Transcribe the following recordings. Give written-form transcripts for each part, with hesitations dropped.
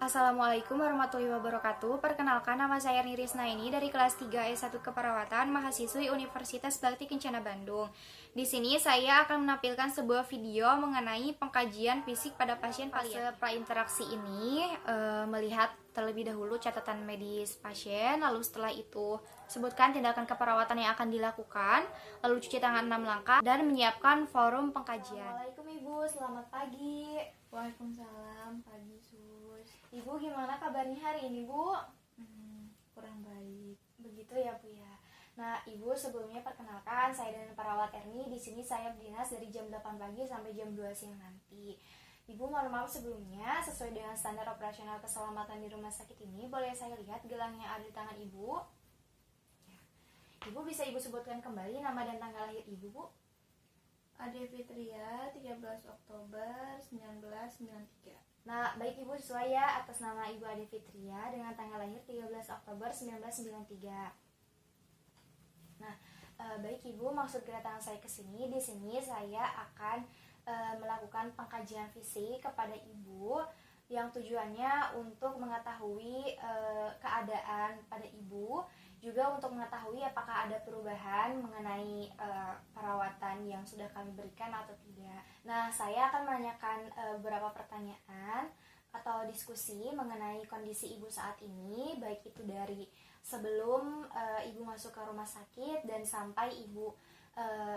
Assalamualaikum warahmatullahi wabarakatuh. Perkenalkan, nama saya Nirisna ini dari kelas 3 S1 Keperawatan, mahasiswi Universitas Bakti Kencana Bandung. Di sini saya akan menampilkan sebuah video mengenai pengkajian fisik pada pasien paliatif. Prainteraksi ini melihat terlebih dahulu catatan medis pasien, lalu setelah itu sebutkan tindakan keperawatan yang akan dilakukan, lalu cuci tangan 6 langkah, dan menyiapkan forum pengkajian. Assalamualaikum Ibu, selamat pagi. Waalaikumsalam, pagi Sus. Ibu gimana kabarnya hari ini Bu? Kurang baik. Begitu ya Bu ya. Nah Ibu, sebelumnya perkenalkan, saya dan perawat Erni. Di sini saya berdinas dari jam 8 pagi sampai jam 2 siang nanti. Ibu, mohon maaf sebelumnya, sesuai dengan standar operasional keselamatan di rumah sakit ini, boleh saya lihat gelang yang ada di tangan Ibu? Ya. Ibu bisa Ibu sebutkan kembali nama dan tanggal lahir Ibu, Bu? Ade Fitria, 13 Oktober 1993. Nah, baik Ibu, sesuai ya atas nama Ibu Ade Fitria dengan tanggal lahir 13 Oktober 1993. Nah, baik Ibu, maksud kedatangan saya ke sini, di sini saya akan melakukan pengkajian fisik kepada Ibu yang tujuannya untuk mengetahui keadaan pada Ibu, juga untuk mengetahui apakah ada perubahan mengenai perawatan yang sudah kami berikan atau tidak. Nah, saya akan menanyakan beberapa pertanyaan atau diskusi mengenai kondisi Ibu saat ini, baik itu dari sebelum Ibu masuk ke rumah sakit dan sampai Ibu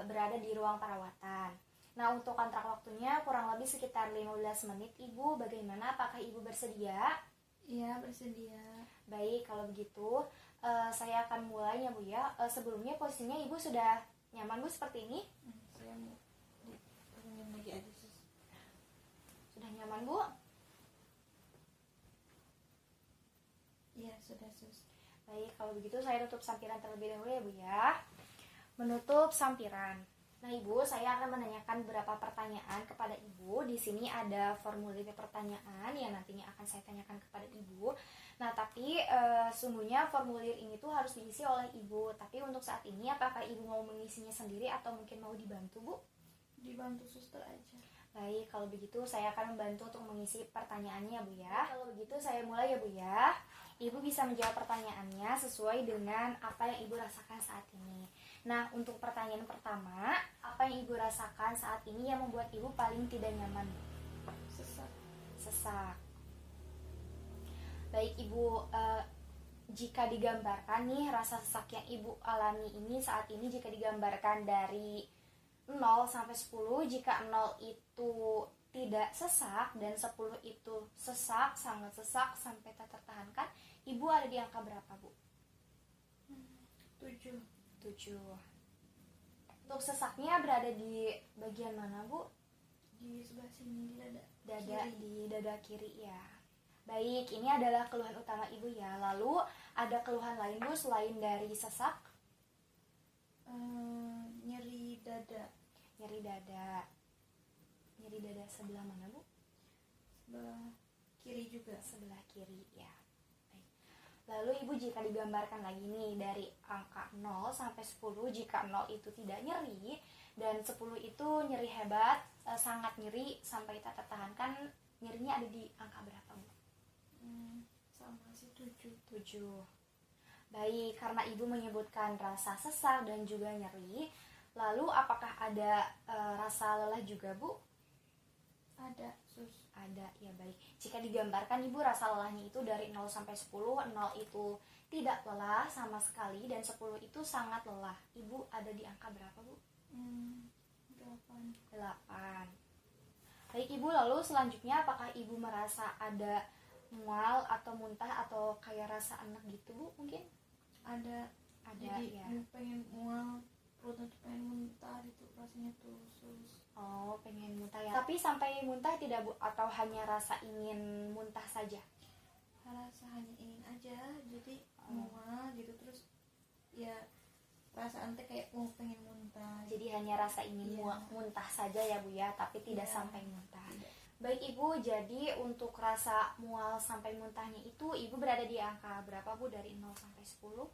berada di ruang perawatan. Nah, untuk kontrak waktunya kurang lebih sekitar 15 menit. Ibu, bagaimana? Apakah Ibu bersedia? Iya, bersedia. Baik, kalau begitu saya akan mulai ya Bu ya. Sebelumnya posisinya Ibu sudah nyaman Bu seperti ini? Saya mau diturunin lagi aja Sus. Sudah nyaman Bu? Iya, sudah Sus. Baik, kalau begitu saya tutup sampiran terlebih dahulu ya Bu ya. Menutup sampiran. Nah Ibu, saya akan menanyakan beberapa pertanyaan kepada Ibu. Di sini ada formulir pertanyaan yang nantinya akan saya tanyakan kepada Ibu. Nah, tapi sungguhnya formulir ini tuh harus diisi oleh Ibu. Tapi untuk saat ini, apakah Ibu mau mengisinya sendiri atau mungkin mau dibantu, Bu? Dibantu suster aja. Baik, kalau begitu saya akan membantu untuk mengisi pertanyaannya, Bu ya. Kalau begitu saya mulai ya, Bu ya. Ibu bisa menjawab pertanyaannya sesuai dengan apa yang Ibu rasakan saat ini. Nah, untuk pertanyaan pertama, apa yang Ibu rasakan saat ini yang membuat Ibu paling tidak nyaman? Sesak. Sesak. Baik Ibu, jika digambarkan nih rasa sesak yang Ibu alami ini saat ini, jika digambarkan dari 0 sampai 10, jika 0 itu tidak sesak dan 10 itu sesak, sangat sesak sampai tak tertahankan, Ibu ada di angka berapa Bu? 7. 7. Untuk sesaknya berada di bagian mana Bu? Di sebelah sini, di dada. Dada kiri. Di dada kiri ya. Baik, ini adalah keluhan utama Ibu ya. Lalu ada keluhan lain Bu selain dari sesak? Nyeri dada. Nyeri dada. Nyeri dada sebelah mana Bu? Sebelah kiri juga. Sebelah kiri ya. Baik. Lalu Ibu, jika digambarkan lagi nih dari angka 0 sampai 10, jika 0 itu tidak nyeri dan 10 itu nyeri hebat, sangat nyeri sampai tak tertahankan, nyerinya ada di angka berapa Bu? Sama sih 7. 7. Baik, karena Ibu menyebutkan rasa sesak dan juga nyeri, lalu apakah ada rasa lelah juga Bu? Ada Sus. Ada, ya baik. Jika digambarkan Ibu rasa lelahnya itu dari 0 sampai 10, 0 itu tidak lelah sama sekali dan 10 itu sangat lelah. Ibu ada di angka berapa Bu? 8. 8. Baik Ibu, lalu selanjutnya apakah Ibu merasa ada mual atau muntah atau kayak rasa enak gitu Bu mungkin? Ada. Jadi ya. pengen mual, perutnya tuh pengen muntah gitu, rasanya tuh Sus. Oh, pengen muntah ya. Tapi sampai muntah tidak Bu? Atau hanya rasa ingin muntah saja? Rasa hanya ingin aja, jadi mual gitu, terus ya perasaan teh kayak pengen muntah. Jadi hanya rasa ingin muntah saja ya Bu ya, tapi tidak sampai muntah. Baik Ibu, jadi untuk rasa mual sampai muntahnya itu Ibu berada di angka berapa Bu dari 0 sampai 10?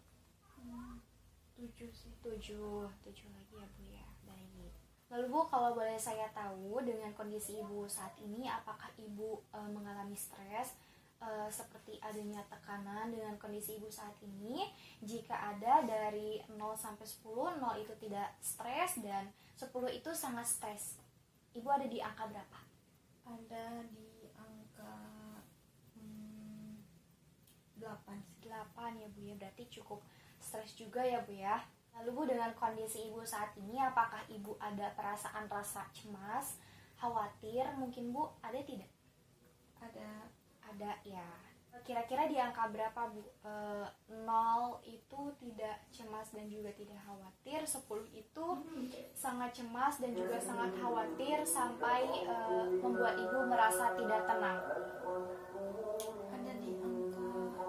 7 sih. 7 lagi ya Bu ya. Baik. Lalu Bu, kalau boleh saya tahu dengan kondisi Ibu saat ini, apakah Ibu mengalami stres seperti adanya tekanan dengan kondisi ibu saat ini. Jika ada dari 0 sampai 10, 0 itu tidak stres dan 10 itu sangat stres. Ibu ada di angka berapa? Ada di angka 8. 8 ya Bu ya, berarti cukup stres juga ya Bu ya. Lalu Bu, dengan kondisi Ibu saat ini, apakah Ibu ada perasaan rasa cemas, khawatir mungkin Bu? Ada tidak? Ada ya. Kira-kira di angka berapa Bu? 0 itu tidak cemas dan juga tidak khawatir, 10 itu sangat cemas dan juga sangat khawatir sampai membuat Ibu merasa tidak tenang. Ada di angka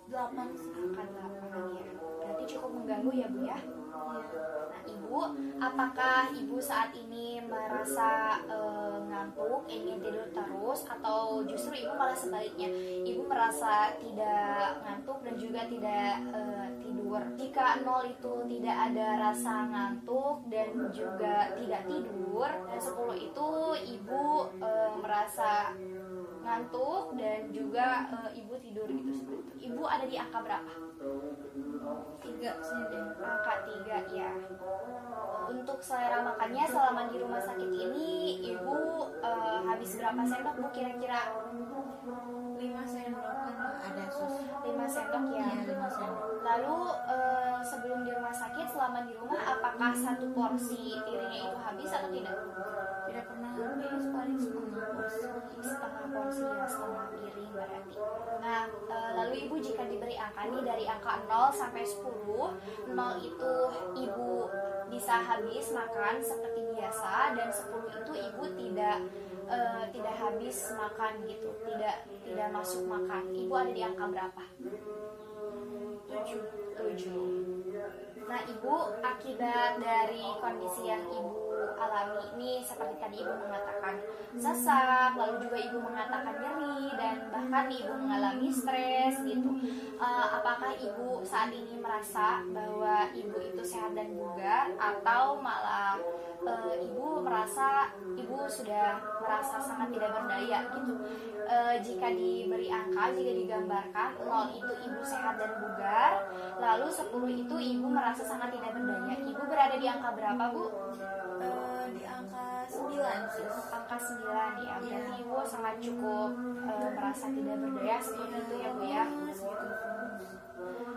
8 sih. Angka 8 ya. Berarti cukup mengganggu ya Bu ya. Nah Ibu, apakah Ibu saat ini merasa ngantuk, ingin tidur terus, atau justru Ibu malah sebaliknya, Ibu merasa tidak ngantuk dan juga tidak tidur? Jika 0 itu tidak ada rasa ngantuk dan juga tidak tidur, dan 10 itu Ibu merasa ngantuk dan juga Ibu tidur gitu seperti itu. Ibu ada di angka berapa? 3 sih deh. Angka 3 ya. Untuk selera makannya selama di rumah sakit ini Ibu habis berapa sendok Bu kira-kira? 5 sendok kan ada sus. 5 sendok ya. Iya, 5 sendok. Lalu sebelum di rumah sakit, selama di rumah apakah satu porsi piringnya itu habis atau tidak? Tidak pernah habis, paling setengah porsi. Setengah porsi ya, setengah piring berarti. Nah, lalu Ibu jika diberi angka nih dari angka 0 sampai 10, 0 itu Ibu bisa habis makan seperti biasa dan 10 itu Ibu tidak habis makan gitu, tidak masuk makan. Ibu ada di angka berapa? 7. Nah Ibu, akibat dari kondisi yang Ibu alami ini seperti tadi Ibu mengatakan sesak, lalu juga Ibu mengatakan nyeri, dan bahkan Ibu mengalami stres gitu. Apakah Ibu saat ini merasa bahwa Ibu itu sehat dan bugar, atau malah Ibu merasa Ibu sudah merasa sangat tidak berdaya gitu? Jika diberi angka, jika digambarkan 0 itu Ibu sehat dan bugar, lalu 10 itu Ibu merasa sangat tidak berdaya. Ibu berada di angka berapa Bu? Di angka 9 sus. Angka 9 ya, berarti Ibu sangat cukup merasa tidak berdaya seperti itu ya Bu ya.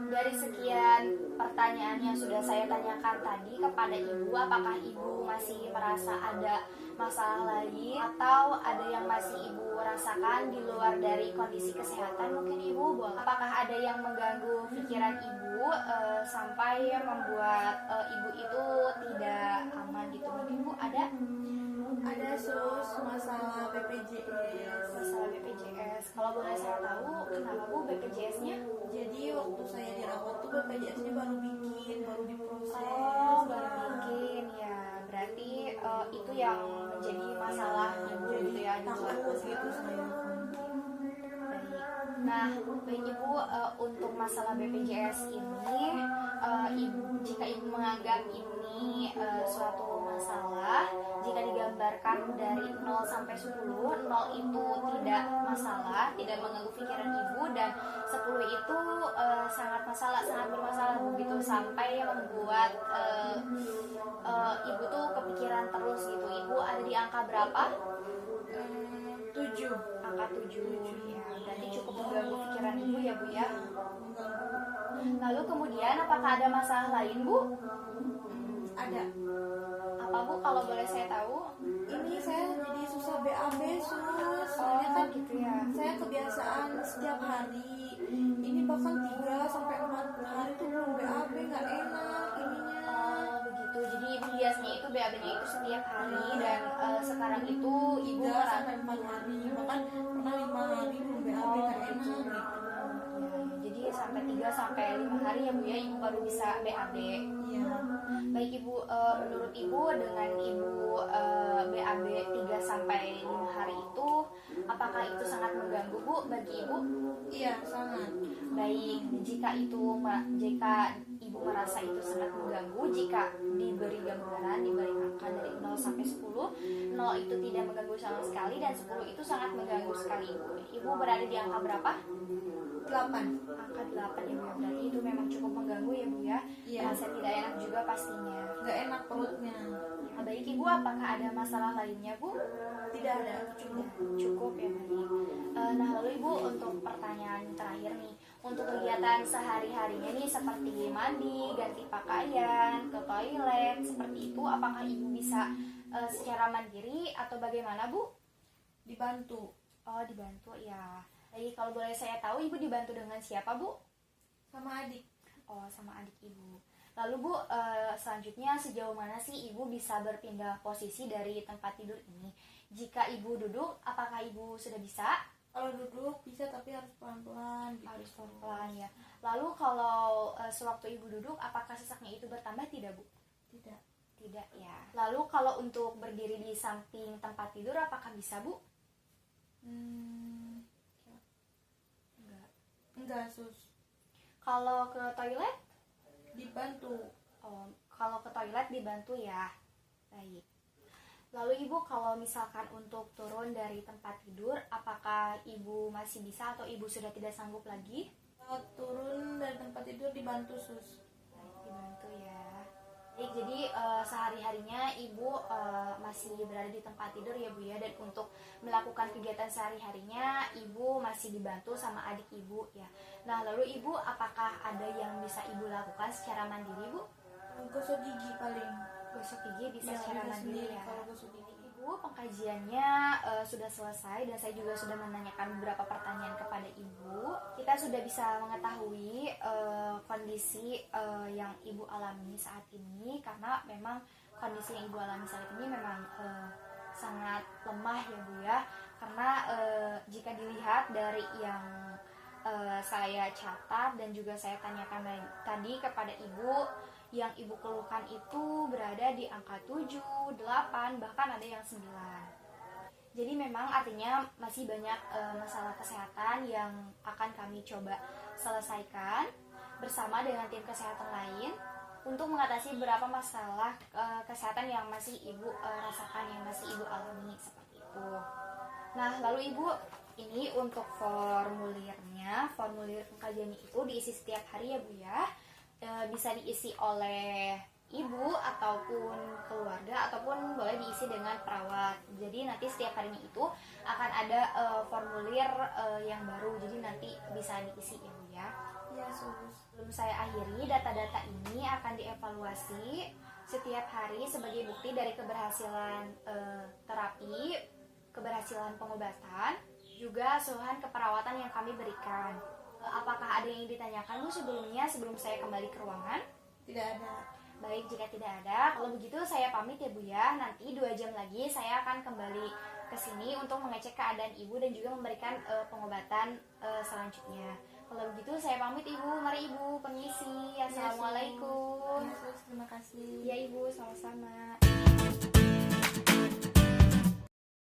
Dari sekian pertanyaan yang sudah saya tanyakan tadi kepada Ibu, apakah Ibu masih merasa ada masalah lain atau ada yang masih Ibu rasakan di luar dari kondisi kesehatan? Mungkin Ibu boleh. Apakah ada yang mengganggu pikiran Ibu sampai membuat Ibu itu tidak aman gitu? Mungkin Bu ada? Ada sus, masalah BPJS. Masalah BPJS. Kalau boleh saya tahu, kenapa Bu BPJS-nya? Jadi waktu saya dirawat tuh BPJS-nya baru diproses. Oh, baru bikin ya. Berarti itu yang menjadi masalah Ibu gitu ya. Takut gitu saya. Nah, baik Ibu, untuk masalah BPJS ini, jika Ibu menganggap ini suatu masalah, jika digambarkan dari 0 sampai 10, 0 itu tidak masalah, tidak mengganggu pikiran Ibu, dan 10 itu sangat bermasalah begitu, sampai membuat Ibu tuh kepikiran terus gitu. Ibu ada di angka berapa? 7. Angka 7 ya, berarti cukup mengganggu pikiran Ibu ya Bu ya. Lalu kemudian apakah ada masalah lain Bu? Ada. Apa Bu kalau boleh saya tahu? Ini saya jadi susah BAB sus. Soalnya kan gitu ya. saya kebiasaan setiap hari. Ini bahkan 3 sampai 4 hari tuh belum BAB, nggak enak ininya. Oh begitu. Jadi Ibu biasanya itu BAB-nya itu setiap hari, dan sekarang itu Ibu 3 sampai 4 hari, bahkan pernah 5 hari belum BAB, nggak enak gitu. Ya, jadi sampai 3 sampai 5 hari ya Bu ya Ibu baru bisa BAB. Iya. Baik Ibu, menurut Ibu dengan Ibu BAB 3 sampai 5 hari itu apakah itu sangat mengganggu Bu bagi Ibu? Iya, sangat. Baik, jika Ibu merasa itu sangat mengganggu, jika diberi gambaran, diberi angka dari 0 sampai 10, 0 itu tidak mengganggu sama sekali dan 10 itu sangat mengganggu sekali Ibu. Ibu berada di angka berapa? 8. Angka 8 ya Bu ya. Berarti itu memang cukup mengganggu ya Bu ya. Iya. Rasa tidak enak juga pastinya. Nggak enak perutnya. Nah, baik Ibu, apakah ada masalah lainnya Bu? Tidak ada, cukup. Cukup ya baik. Nah lalu Ibu, untuk pertanyaan terakhir nih, untuk kegiatan sehari-harinya nih seperti mandi, ganti pakaian, ke toilet, seperti itu, apakah Ibu bisa secara mandiri atau bagaimana Bu? Dibantu Oh dibantu ya. Jadi kalau boleh saya tahu Ibu dibantu dengan siapa Bu? sama adik. Oh sama adik Ibu. Lalu Bu, selanjutnya sejauh mana sih Ibu bisa berpindah posisi dari tempat tidur ini? Jika Ibu duduk, apakah Ibu sudah bisa? Kalau duduk bisa, tapi harus pelan-pelan gitu. Harus pelan-pelan ya. Lalu kalau sewaktu Ibu duduk, apakah sesaknya itu bertambah tidak Bu? Tidak. Tidak ya. Lalu kalau untuk berdiri di samping tempat tidur, apakah bisa Bu? Enggak, sus. Kalau ke toilet? Dibantu. Oh, kalau ke toilet dibantu ya. Baik. Lalu Ibu kalau misalkan untuk turun dari tempat tidur, apakah Ibu masih bisa atau Ibu sudah tidak sanggup lagi? Kalau turun dari tempat tidur dibantu, sus. Baik, dibantu ya. Baik, jadi sehari-harinya Ibu masih berada di tempat tidur ya Bu ya, dan untuk melakukan kegiatan sehari-harinya Ibu masih dibantu sama adik Ibu ya. Nah lalu Ibu, apakah ada yang bisa Ibu lakukan secara mandiri Bu? Gosok gigi paling. Gosok gigi bisa Ya, secara bisa mandiri sendiri ya. kalau gosok gigi. Ibu, pengkajiannya sudah selesai dan saya juga sudah menanyakan beberapa pertanyaan kepada Ibu. Kita sudah bisa mengetahui kondisi yang Ibu alami saat ini, karena memang kondisi yang Ibu alami saat ini memang sangat lemah ya Bu ya. Karena jika dilihat dari yang saya catat dan juga saya tanyakan tadi kepada Ibu, yang Ibu keluhkan itu berada di angka 7, 8, bahkan ada yang 9. Jadi memang artinya masih banyak masalah kesehatan yang akan kami coba selesaikan bersama dengan tim kesehatan lain untuk mengatasi beberapa masalah kesehatan yang masih Ibu rasakan, yang masih Ibu alami seperti itu. Nah, lalu Ibu, ini untuk formulirnya, formulir pengkajiannya itu diisi setiap hari ya Bu ya. Bisa diisi oleh ibu ataupun keluarga, ataupun boleh diisi dengan perawat. Jadi nanti setiap harinya itu akan ada formulir yang baru, jadi nanti bisa diisi ya Bu ya. Iya, sus. Sebelum saya akhiri, data-data ini akan dievaluasi setiap hari sebagai bukti dari keberhasilan terapi, keberhasilan pengobatan, juga asuhan keperawatan yang kami berikan. Apakah ada yang ditanyakan Bu sebelumnya, sebelum saya kembali ke ruangan? Tidak ada. Baik, jika tidak ada, kalau begitu saya pamit ya Bu ya. Nanti 2 jam lagi saya akan kembali ke sini untuk mengecek keadaan Ibu dan juga memberikan pengobatan selanjutnya. Kalau begitu saya pamit Ibu. Mari Ibu, permisi. Assalamualaikum. Ya, sus. Terima kasih. Ya Ibu, sama-sama.